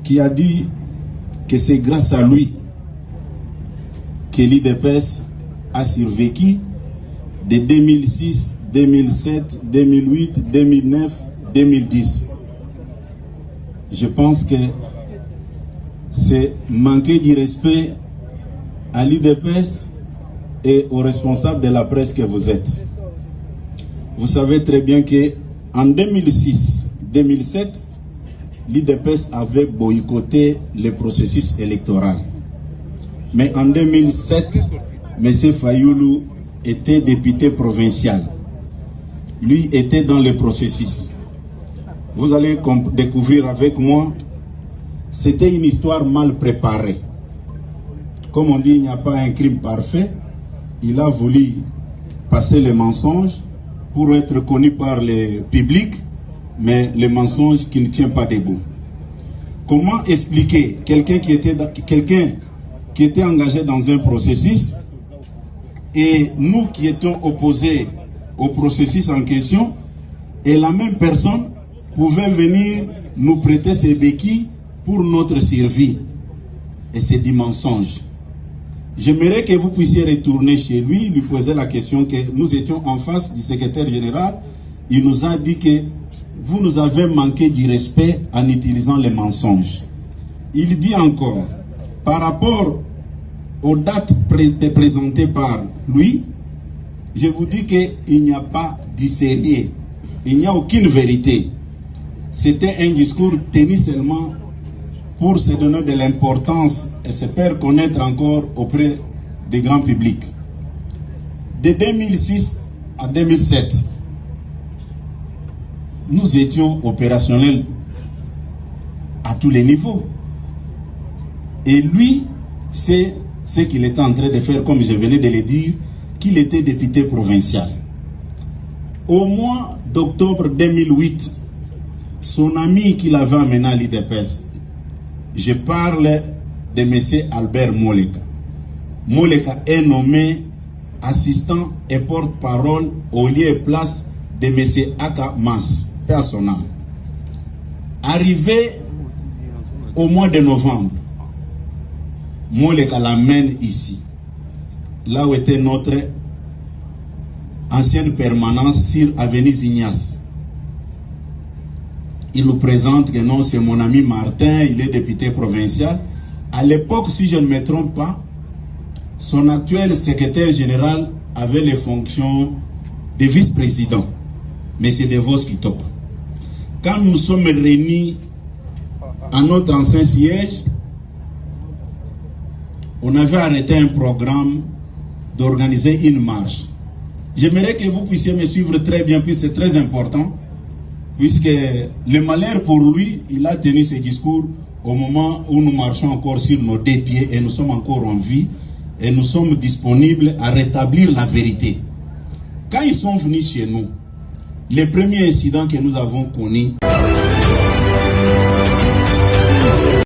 qui a dit que c'est grâce à lui que l'IDPS a survécu de 2006, 2007, 2008, 2009, 2010. Je pense que c'est manquer du respect à l'IDPS et aux responsables de la presse que vous êtes. Vous savez très bien qu'en 2006-2007, l'IDPS avait boycotté le processus électoral. Mais en 2007, M. Fayoulou était député provincial. Lui était dans le processus. Vous allez découvrir avec moi, c'était une histoire mal préparée. Comme on dit, il n'y a pas un crime parfait. Il a voulu passer le mensonge pour être connu par le public, mais le mensonge qui ne tient pas debout. Comment expliquer quelqu'un qui était engagé dans un processus et nous qui étions opposés au processus en question, et la même personne pouvait venir nous prêter ses béquilles pour notre survie? Et c'est du mensonge. J'aimerais que vous puissiez retourner chez lui, lui poser la question que nous étions en face du secrétaire général. Il nous a dit que vous nous avez manqué du respect en utilisant les mensonges. Il dit encore, par rapport aux dates présentées par lui, je vous dis qu'il n'y a pas de sérieux, il n'y a aucune vérité. C'était un discours tenu seulement pour se donner de l'importance et se faire connaître encore auprès du grand public. De 2006 à 2007, nous étions opérationnels à tous les niveaux. Et lui, c'est ce qu'il était en train de faire, comme je venais de le dire, qu'il était député provincial. Au mois d'octobre 2008, son ami qui l'avait amené à l'IDPS, je parle de M. Albert Moleka. Moleka est nommé assistant et porte-parole au lieu et place de M. Aka Mas, père son âme. Arrivé au mois de novembre, Moleka l'amène ici, là où était notre ancienne permanence sur Avenue Ignace. Il nous présente que non, c'est mon ami Martin, il est député provincial. À l'époque, si je ne me trompe pas, son actuel secrétaire général avait les fonctions de vice-président, M. Devos Kitop. Quand nous sommes réunis à notre ancien siège, on avait arrêté un programme d'organiser une marche. J'aimerais que vous puissiez me suivre très bien, puisque c'est très important. Puisque le malheur pour lui, il a tenu ce discours au moment où nous marchons encore sur nos deux pieds et nous sommes encore en vie et nous sommes disponibles à rétablir la vérité. Quand ils sont venus chez nous, le premier incident que nous avons connu,